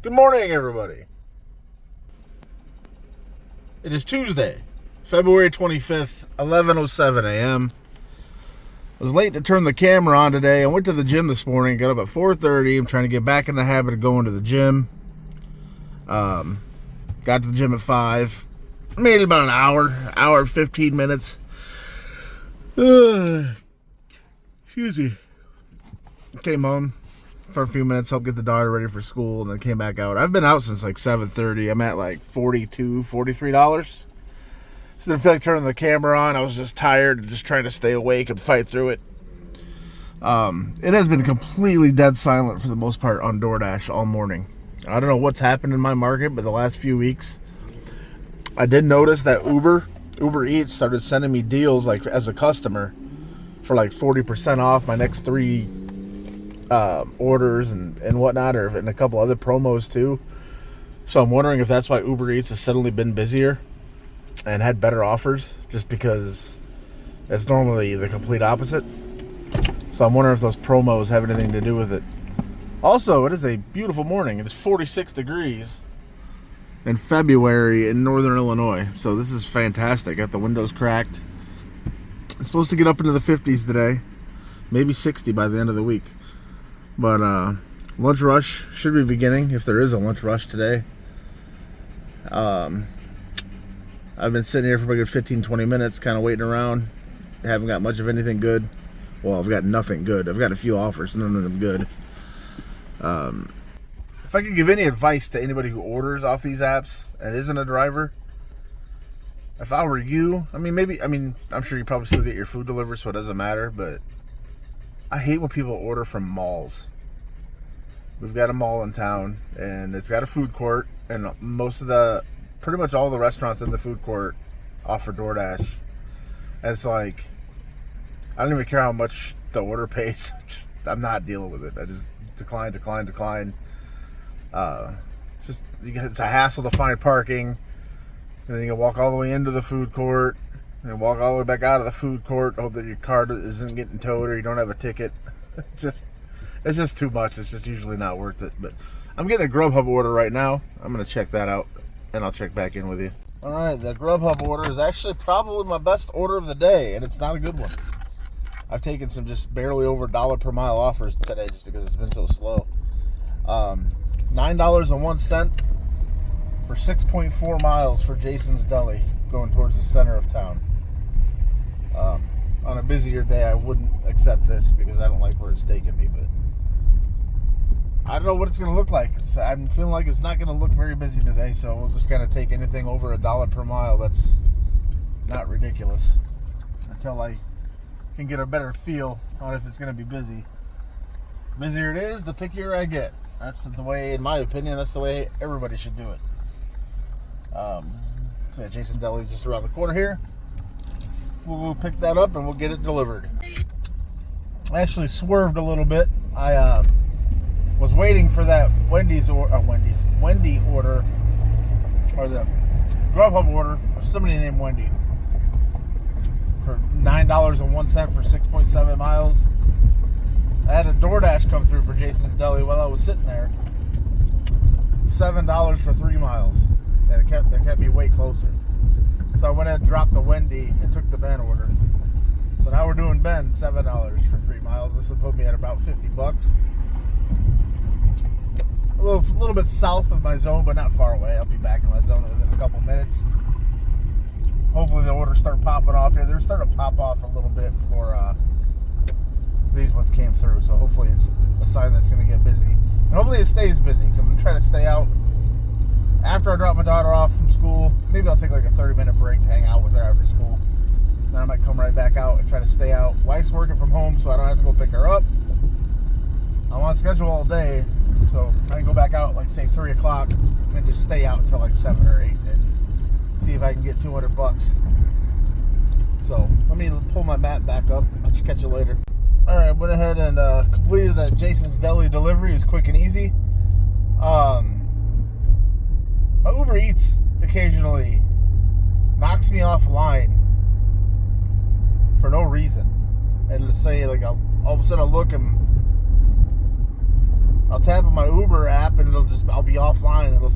Good morning, everybody. It is Tuesday, February 25th, 11:07 a.m. I was late to turn the camera on today. I went to the gym this morning, got up at 4:30. I'm trying to get back in the habit of going to the gym. Got to the gym at 5. Made it about an hour and 15 minutes. Excuse me. Came home for a few minutes, helped get the daughter ready for school, and then came back out. I've been out since like 7:30. I'm at like $42, $43. So didn't feel like turning the camera on. I was just tired and just trying to stay awake and fight through it. It has been completely dead silent for the most part on DoorDash all morning. I don't know what's happened in my market, but the last few weeks, I did notice that Uber Eats started sending me deals like as a customer for like 40% off my next 3 orders and whatnot, and a couple other promos too. So I'm wondering if that's why Uber Eats has suddenly been busier and had better offers, just because it's normally the complete opposite. So I'm wondering if those promos have anything to do with it. Also, it is a beautiful morning. It is 46 degrees in February in northern Illinois. So this is fantastic. Got the windows cracked. It's supposed to get up into the 50s today. Maybe 60 by the end of the week. But lunch rush should be beginning, if there is a lunch rush today. I've been sitting here for a good 15-20 minutes, kind of waiting around. I haven't got much of anything good. Well, I've got nothing good. I've got a few offers, none of them good. If I could give any advice to anybody who orders off these apps and isn't a driver, if I were you, I'm sure you probably still get your food delivered, so it doesn't matter, but I hate when people order from malls. We've got a mall in town, and it's got a food court, and pretty much all the restaurants in the food court offer DoorDash. And it's like, I don't even care how much the order pays. I'm not dealing with it. I just decline. It's a hassle to find parking, and then you walk all the way into the food court, and walk all the way back out of the food court, hope that your car isn't getting towed or you don't have a ticket. It's just too much. It's just usually not worth it. But I'm getting a Grubhub order right now. I'm going to check that out, and I'll check back in with you. All right, the Grubhub order is actually probably my best order of the day, and it's not a good one. I've taken some just barely over $1 per mile offers today just because it's been so slow. $9.01 for 6.4 miles for Jason's Deli, going towards the center of town. On a busier day, I wouldn't accept this because I don't like where it's taking me, but I don't know what it's going to look like. I'm feeling like it's not going to look very busy today, so we'll just kind of take anything over $1 per mile that's not ridiculous until I can get a better feel on if it's going to be busy. The busier it is, the pickier I get. That's the way, in my opinion, that's the way everybody should do it. So yeah, Jason Deli just around the corner here. We'll pick that up and we'll get it delivered. I actually swerved a little bit. I was waiting for that Wendy order, or the Grubhub order of somebody named Wendy for $9.01 for 6.7 miles. I had a DoorDash come through for Jason's Deli while I was sitting there. $7 for 3 miles. And it kept me way closer. So I went ahead and dropped the Wendy and took the Ben order. So now we're doing Ben, $7 for 3 miles. This will put me at about $50. A little bit south of my zone, but not far away. I'll be back in my zone within a couple minutes. Hopefully the orders start popping off here. They're starting to pop off a little bit before these ones came through. So hopefully it's a sign that it's going to get busy. And hopefully it stays busy, because I'm going to try to stay out after I drop my daughter off from school. Maybe I'll take like a 30-minute break to hang out with her after school. Then I might come right back out and try to stay out. Wife's working from home, so I don't have to go pick her up. I'm on schedule all day, so I can go back out like, say, 3 o'clock and just stay out until like 7 or 8 and see if I can get $200. So let me pull my map back up. I'll catch you later. All right, went ahead and completed that Jason's Deli delivery. It was quick and easy. My Uber Eats occasionally knocks me offline for no reason. And let's say, like, all of a sudden I'll look and I'll tap on my Uber app and I'll be off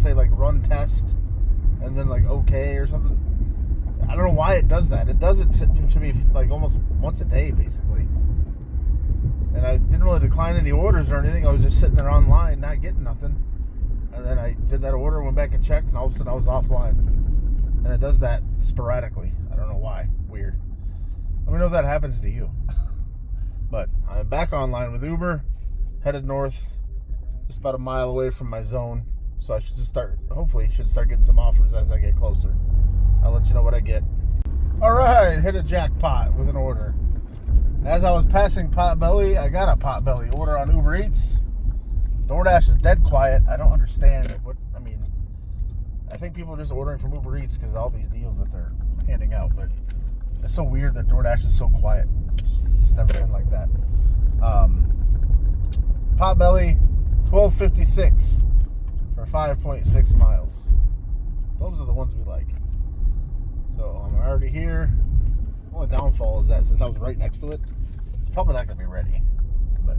say like run test and then like okay or something. I don't know why it does that. It does it to me like almost once a day basically. And I didn't really decline any orders or anything. I was just sitting there online not getting nothing. And then I did that order, went back and checked, and all of a sudden I was offline. And it does that sporadically. I don't know why. Weird. Let me know if that happens to you. But I'm back online with Uber, headed north, just about a mile away from my zone. So I should just hopefully getting some offers as I get closer. I'll let you know what I get. All right, hit a jackpot with an order. As I was passing Potbelly, I got a Potbelly order on Uber Eats. DoorDash is dead quiet. I don't understand it. I think people are just ordering from Uber Eats because of all these deals that they're handing out. But it's so weird that DoorDash is so quiet. It's just never been like that. Potbelly, $12.56 for 5.6 miles. Those are the ones we like. So I'm already here. The only downfall is that since I was right next to it, it's probably not going to be ready. But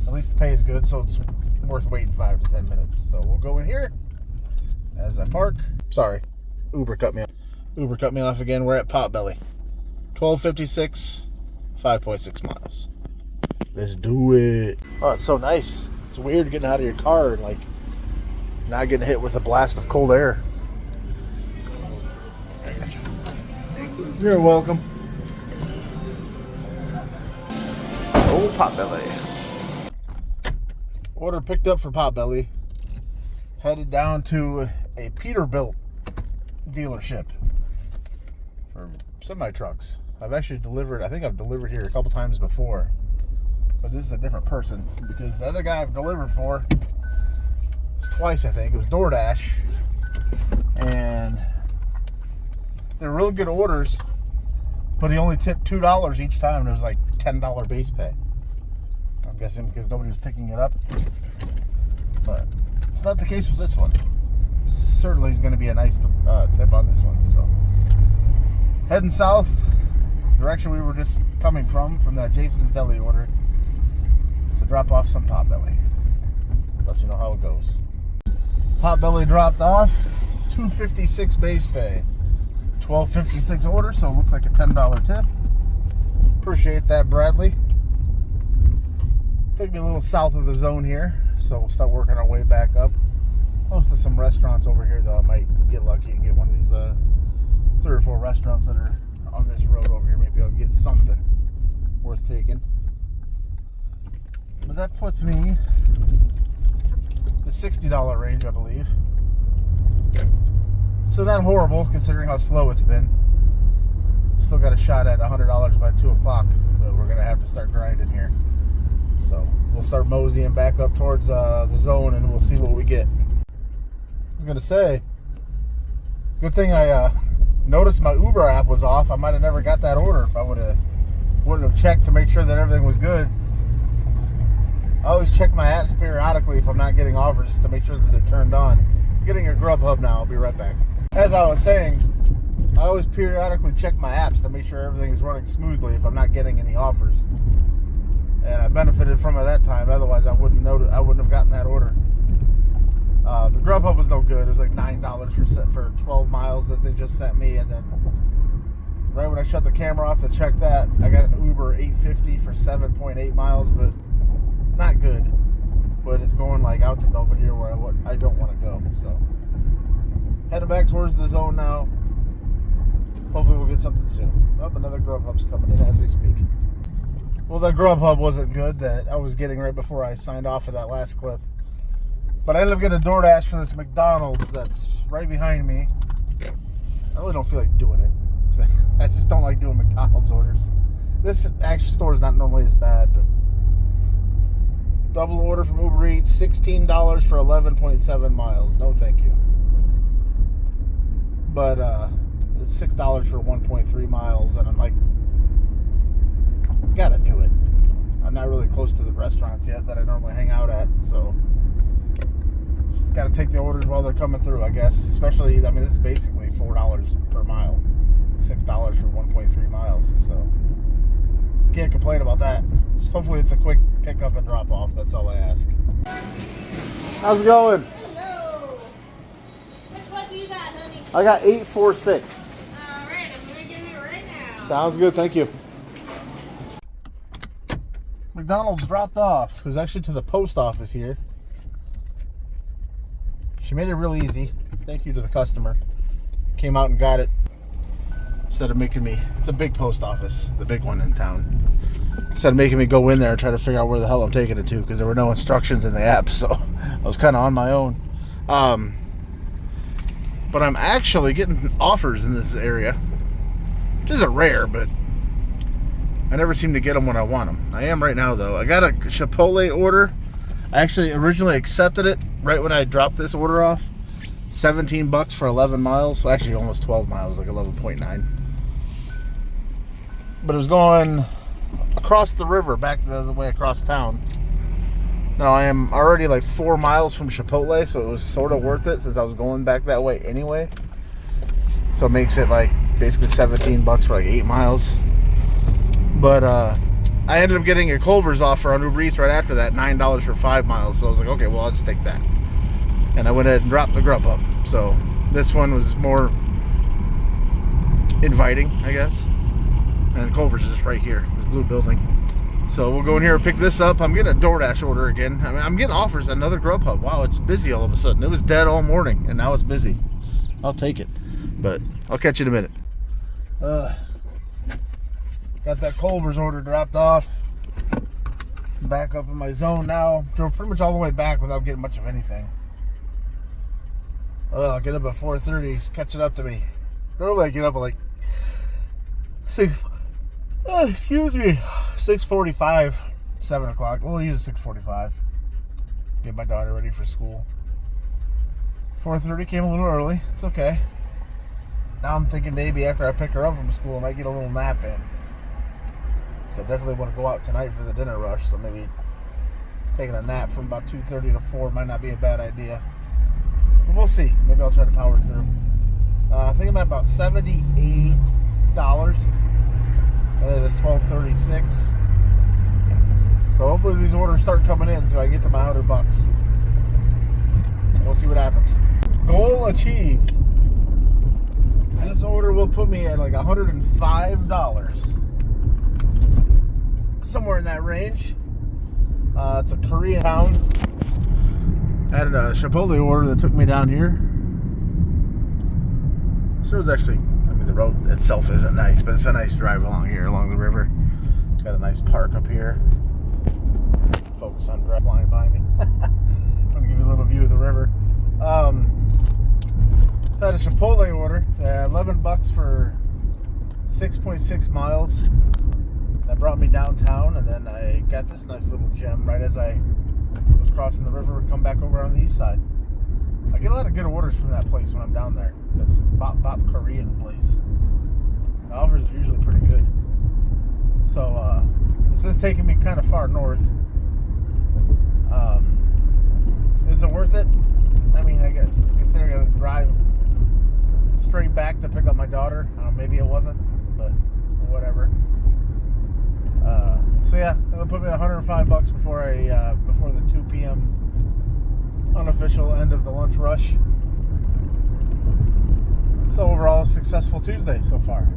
at least the pay is good, so it's worth waiting 5 to 10 minutes. So we'll go in here as I park. Sorry, Uber cut me off. Uber cut me off again. We're at Potbelly. $12.56, 5.6 miles. Let's do it. Oh, it's so nice. It's weird getting out of your car and like not getting hit with a blast of cold air. You're welcome. Oh, Potbelly. Order picked up for Potbelly. Headed down to a Peterbilt dealership for semi-trucks. I've actually delivered, I think I've delivered here a couple times before. But this is a different person because the other guy I've delivered for twice, I think. It was DoorDash. And they're really good orders, but he only tipped $2 each time, and it was like $10 base pay. I'm guessing because nobody was picking it up. But it's not the case with this one. Certainly is going to be a nice tip on this one. So heading south, direction we were just coming from that Jason's Deli order, to drop off some Potbelly. Let you know how it goes. Potbelly dropped off, $2.56 base pay. $12.56 order, so it looks like a $10 tip. Appreciate that, Bradley. Took me a little south of the zone here, so we'll start working our way back up. Close to some restaurants over here, though. I might get lucky and get one of these 3 or 4 restaurants that are on this road over here. Maybe I'll get something worth taking. But that puts me in the $60 range, I believe. So not horrible, considering how slow it's been. Still got a shot at $100 by 2 o'clock, but we're going to have to start grinding here. So we'll start moseying back up towards the zone, and we'll see what we get. I was going to say, good thing I noticed my Uber app was off. I might have never got that order if I wouldn't have checked to make sure that everything was good. I always check my apps periodically if I'm not getting offers, just to make sure that they're turned on. I'm getting a Grubhub now. I'll be right back. As I was saying, I always periodically check my apps to make sure everything is running smoothly if I'm not getting any offers. And I benefited from it that time. Otherwise, I wouldn't have gotten that order. The Grubhub was no good. It was like $9 for 12 miles that they just sent me, and then right when I shut the camera off to check that, I got an Uber $8.50 for 7.8 miles, but not good. But it's going like out to Belvedere where I don't want to go. So heading back towards the zone now. Hopefully we'll get something soon. Oh, another Grubhub's coming in as we speak. Well, that Grubhub wasn't good that I was getting right before I signed off of that last clip. But I ended up getting a DoorDash for this McDonald's that's right behind me. I really don't feel like doing it. I just don't like doing McDonald's orders. This actual store is not normally as bad, but double order from Uber Eats, $16 for 11.7 miles. No, thank you. But it's $6 for 1.3 miles, and I'm like, gotta do it. I'm not really close to the restaurants yet that I normally hang out at, so just gotta take the orders while they're coming through, I guess. Especially, I mean, this is basically $4 per mile, $6 for 1.3 miles, so can't complain about that. Just hopefully it's a quick pick up and drop off. That's all I ask. How's it going? Hello. I got 846. All right, I'm going to give you right now. Sounds good, thank you. McDonald's dropped off. It was actually to the post office here. She made it real easy. Thank you to the customer. Came out and got it. Instead of making me, it's a big post office, the big one in town. Instead of making me go in there and try to figure out where the hell I'm taking it to, because there were no instructions in the app, so I was kind of on my own. But I'm actually getting offers in this area, which isn't rare, but I never seem to get them when I want them. I am right now, though. I got a Chipotle order. I actually originally accepted it right when I dropped this order off. $17 for 11 miles. Well, actually, almost 12 miles, like 11.9. But it was going across the river, back the other way across town. Now, I am already like 4 miles from Chipotle, so it was sort of worth it since I was going back that way anyway. So it makes it like basically $17 for like 8 miles. But I ended up getting a Culver's offer on Uber Eats right after that, $9 for 5 miles. So I was like, okay, well, I'll just take that. And I went ahead and dropped the Grubhub. So this one was more inviting, I guess. And Culver's is just right here, this blue building. So we'll go in here and pick this up. I'm getting a DoorDash order again. I mean, I'm getting offers, another Grubhub. Wow, it's busy all of a sudden. It was dead all morning, and now it's busy. I'll take it. But I'll catch you in a minute. Got that Culver's order dropped off. Back up in my zone now. Drove pretty much all the way back without getting much of anything. I'll get up at 4:30. He's catching up to me. Normally I get up at like 6:45, 7 o'clock. We'll use 6:45. Get my daughter ready for school. 4:30 came a little early. It's okay. Now I'm thinking maybe after I pick her up from school, I might get a little nap in. So I definitely want to go out tonight for the dinner rush. So maybe taking a nap from about 2:30 to 4 might not be a bad idea. But we'll see. Maybe I'll try to power through. I think I'm at about $78. And it is 12:36. So hopefully these orders start coming in so I get to my $100. We'll see what happens. Goal achieved. This order will put me at like $105. Somewhere in that range. It's a Korean town. I had a Chipotle order that took me down here. This road's actually, I mean, the road itself isn't nice, but it's a nice drive along here, along the river. It's got a nice park up here. Focus on drive flying by me. I'm going to give you a little view of the river. So I had a Chipotle order, $11 for 6.6 miles. That brought me downtown, and then I got this nice little gem right as I was crossing the river and come back over on the east side. I get a lot of good orders from that place when I'm down there. This Bop Bop Korean place. The offers are usually pretty good. So this is taking me kind of far north. Is it worth it? I mean, I guess considering I would drive straight back to pick up my daughter. Maybe it wasn't, but whatever. So yeah, it'll put me at $105 before the 2 p.m. unofficial end of the lunch rush. So overall, successful Tuesday so far.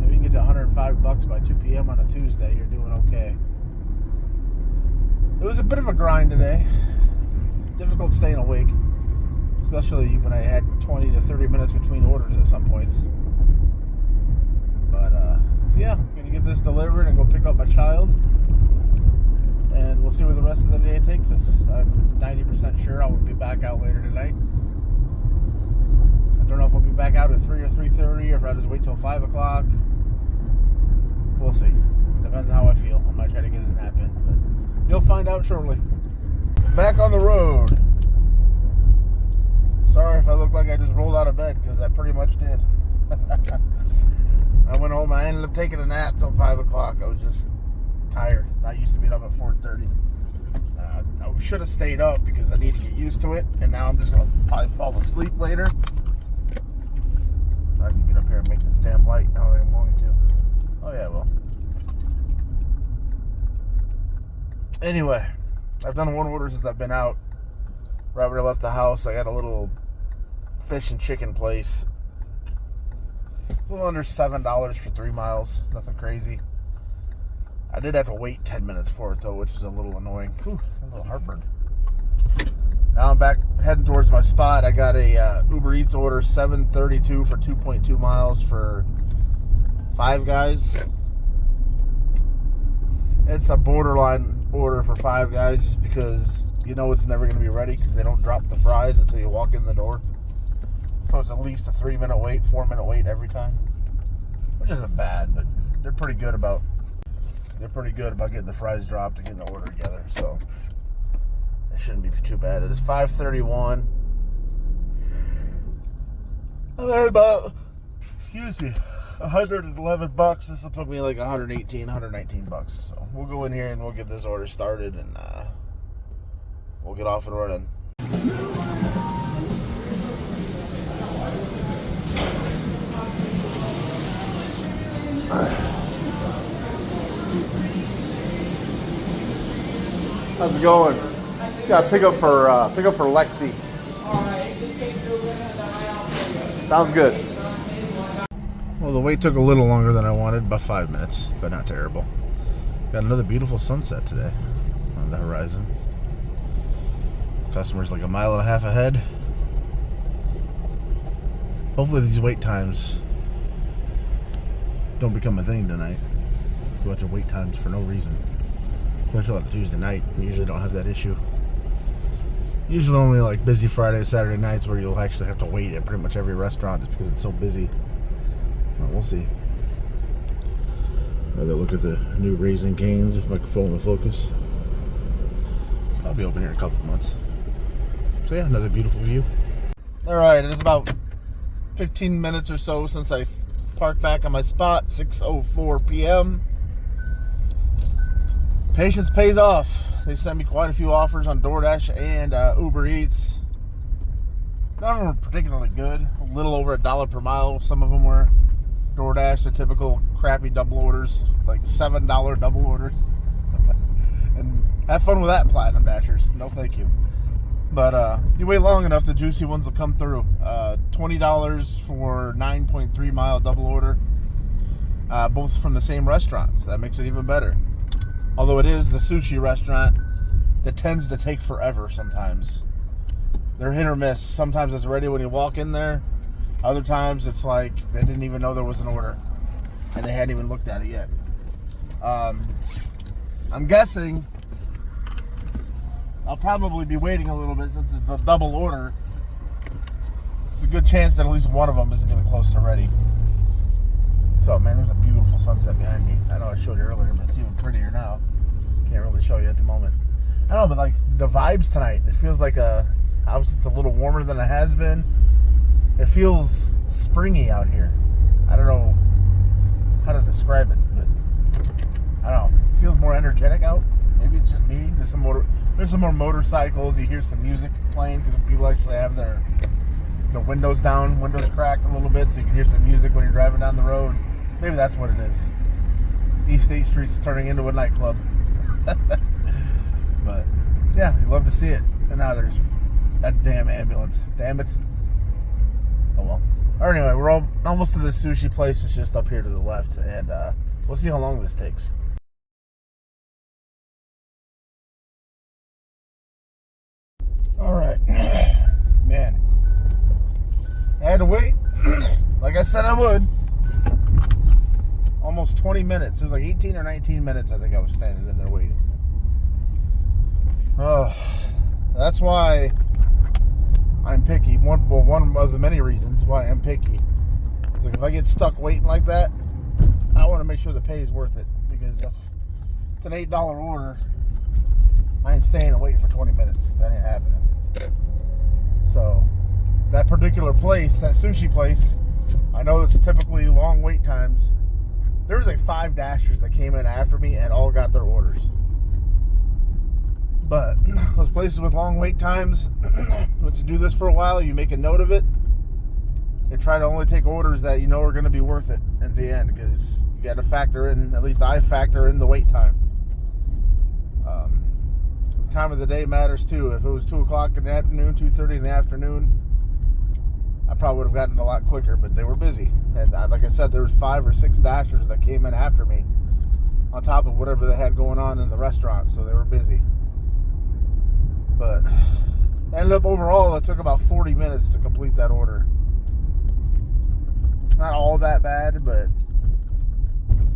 If you can get to $105 by 2 p.m. on a Tuesday, you're doing okay. It was a bit of a grind today. Difficult staying awake, especially when I had 20 to 30 minutes between orders at some points. But yeah, I'm going to get this delivered and go pick up my child. And we'll see where the rest of the day takes us. I'm 90% sure I will be back out later tonight. I don't know if I'll be back out at 3 or 3:30 or if I'll just wait till 5 o'clock. We'll see. Depends on how I feel. I might try to get a nap in, but you'll find out shortly. Back on the road. Sorry if I look like I just rolled out of bed, because I pretty much did. I went home. I ended up taking a nap till 5 o'clock. I was just tired. I used to be up at 4:30. I should have stayed up because I need to get used to it, and now I'm just going to probably fall asleep later. I can get up here and make this damn light. I don't think I'm going to. Oh yeah, well. Anyway, I've done one order since I've been out. Right when I left the house, I got a little fish and chicken place. It's a little under $7 for 3 miles. Nothing crazy. I did have to wait 10 minutes for it, though, which is a little annoying. Ooh, a little heartburn. Now I'm back heading towards my spot. I got a Uber Eats order, $7.32 for 2.2 miles for 5 guys. It's a borderline order for 5 guys just because you know it's never going to be ready because they don't drop the fries until you walk in the door. So it's at least a 3-minute wait, 4-minute wait every time, which isn't bad, but they're pretty good about getting the fries dropped and getting the order together. So it shouldn't be too bad. It is 5:31. I had about, $111. This will put me like 118, 119 bucks. So we'll go in here and we'll get this order started and we'll get off and running. How's it going? Just got pick up for Lexi. Sounds good. Well, the wait took a little longer than I wanted, about 5 minutes, but not terrible. Got another beautiful sunset today on the horizon. Customer's like a mile and a half ahead. Hopefully these wait times don't become a thing tonight. A bunch of wait times for no reason. Especially on Tuesday night. Usually don't have that issue. Usually only like busy Friday, Saturday nights where you'll actually have to wait at pretty much every restaurant just because it's so busy. Well, we'll see. Another look at the new Raising Cane's microphone with focus. I'll be open here in a couple months. So yeah, another beautiful view. Alright, it is about 15 minutes or so since I parked back on my spot, 6:04 p.m. Patience pays off. They sent me quite a few offers on DoorDash and Uber Eats. None of them were particularly good. A little over $1 per mile. Some of them were DoorDash, the typical crappy double orders, like $7 double orders. And have fun with that, Platinum Dashers. No thank you. But you wait long enough, the juicy ones will come through. $20 for 9.3 mile double order. Both from the same restaurant, so that makes it even better. Although it is the sushi restaurant that tends to take forever sometimes. They're hit or miss. Sometimes it's ready when you walk in there. Other times it's like they didn't even know there was an order and they hadn't even looked at it yet. I'm guessing I'll probably be waiting a little bit since it's a double order. It's a good chance that at least one of them isn't even close to ready. So, man, there's a beautiful sunset behind me. I know I showed you earlier, but it's even prettier now. Can't really show you at the moment. I don't know, but like the vibes tonight, it feels like obviously it's a little warmer than it has been. It feels springy out here. I don't know how to describe it, but I don't know. It feels more energetic out. Maybe it's just me. There's some more motorcycles. You hear some music playing because people actually have the windows down, windows cracked a little bit, so you can hear some music when you're driving down the road. Maybe that's what it is. East 8th Street's turning into a nightclub. But yeah, you love to see it. And now there's that damn ambulance. Damn it. Oh well. Anyway, we're almost to this sushi place. It's just up here to the left, and we'll see how long this takes. All right, man. I had to wait, like I said I would. Almost 20 minutes. It was like 18 or 19 minutes, I think I was standing in there waiting. Oh, that's why I'm picky. One of the many reasons why I'm picky. It's like if I get stuck waiting like that, I want to make sure the pay is worth it. Because if it's an $8 order, I ain't staying and waiting for 20 minutes. That ain't happening. So, that particular place, that sushi place, I know it's typically long wait times. There was like 5 Dashers that came in after me and all got their orders. But those places with long wait times, once you do this for a while, you make a note of it. You try to only take orders that you know are going to be worth it at the end, because you got to factor in, at least I factor in the wait time. The time of the day matters too. If it was 2 o'clock in the afternoon, 2:30 in the afternoon, I probably would have gotten it a lot quicker, but they were busy. And like I said, there was 5 or 6 Dashers that came in after me on top of whatever they had going on in the restaurant, so they were busy. But ended up overall, it took about 40 minutes to complete that order. Not all that bad, but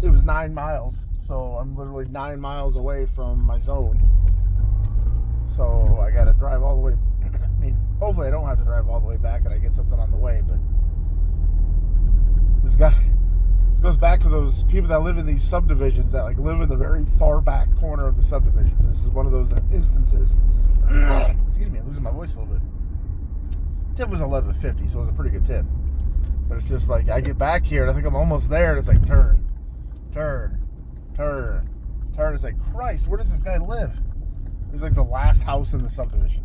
it was 9 miles. So I'm literally 9 miles away from my zone. So I got to drive all the way. I mean, hopefully I don't have to drive all the way back and I get something on the way, but this goes back to those people that live in these subdivisions that like live in the very far back corner of the subdivisions. This is one of those instances. Excuse me, I'm losing my voice a little bit. Tip was $11.50, so it was a pretty good tip. But it's just like I get back here and I think I'm almost there, and it's like turn. It's like, Christ, where does this guy live? It was like the last house in the subdivision.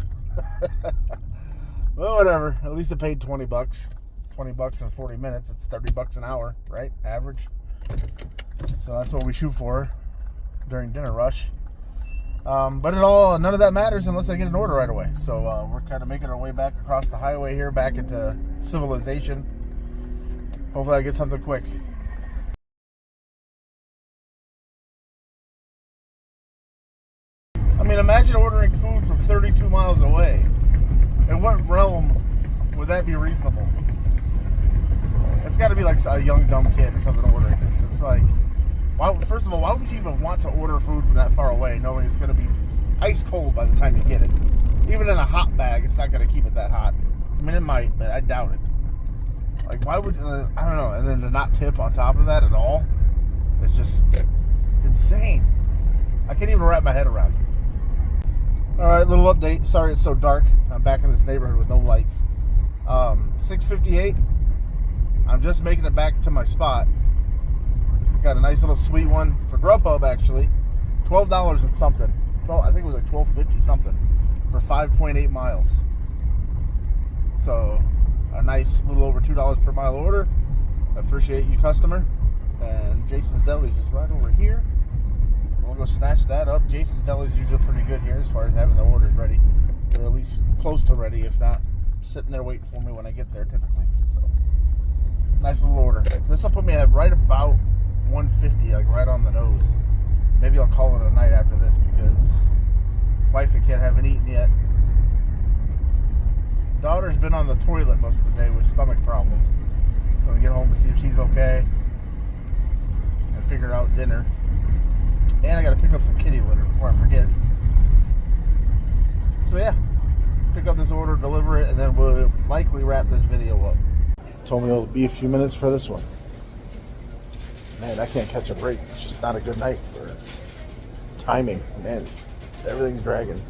Well, whatever. At least I paid $20. $20 in 40 minutes. It's $30 an hour, right? Average. So that's what we shoot for during dinner rush. But none of that matters unless I get an order right away. So we're kind of making our way back across the highway here, back into civilization. Hopefully I get something quick. I mean, imagine ordering food from 32 miles away. In what realm would that be reasonable? It's got to be like a young, dumb kid or something ordering this. It's like, first of all, why would you even want to order food from that far away knowing it's going to be ice cold by the time you get it? Even in a hot bag, it's not going to keep it that hot. I mean, it might, but I doubt it. Like, why would, I don't know, and then to not tip on top of that at all, it's just insane. I can't even wrap my head around it. Alright, little update. Sorry it's so dark. I'm back in this neighborhood with no lights. 6:58. I'm just making it back to my spot. Got a nice little sweet one for Grubhub, actually. $12 and something. I think it was like $12.50 something for 5.8 miles. So, a nice little over $2 per mile order. I appreciate you, customer. And Jason's Deli is just right over here. We'll go snatch that up. Jason's Deli is usually pretty good here as far as having the orders ready. They're at least close to ready, if not sitting there waiting for me when I get there typically. So, nice little order. This will put me at right about 150, like right on the nose. Maybe I'll call it a night after this because wife and kid haven't eaten yet. Daughter's been on the toilet most of the day with stomach problems. So I'm going to get home and see if she's okay and figure out dinner. And I got to pick up some kitty litter before I forget. So yeah, pick up this order, deliver it, and then we'll likely wrap this video up. Told me it'll be a few minutes for this one. Man, I can't catch a break. It's just not a good night for timing. Man, everything's dragging.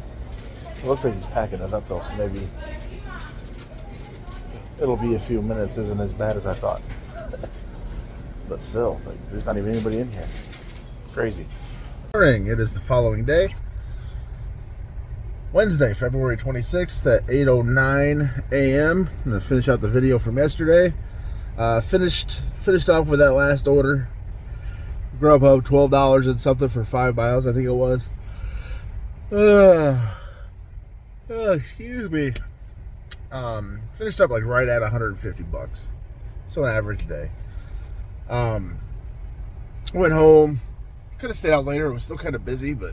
It looks like he's packing it up though, so maybe it'll be a few minutes. Isn't as bad as I thought. But still, it's like there's not even anybody in here. Crazy. It is the following day, Wednesday, February 26th at 8:09 a.m. I'm going to finish out the video from yesterday. Finished off with that last order. Grubhub, $12 and something for 5 miles, I think it was. Excuse me. Finished up like right at $150. So an average day. Went home. Could have stayed out later. It was still kind of busy, but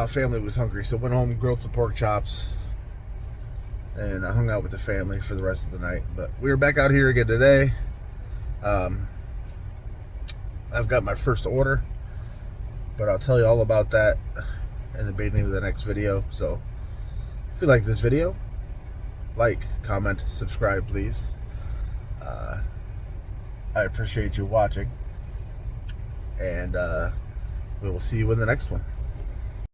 family was hungry, so went home and grilled some pork chops, and I hung out with the family for the rest of the night. But we were back out here again today. I've got my first order, but I'll tell you all about that in the beginning of the next video. So if you like this video, like, comment, subscribe, please. I appreciate you watching. And we will see you in the next one.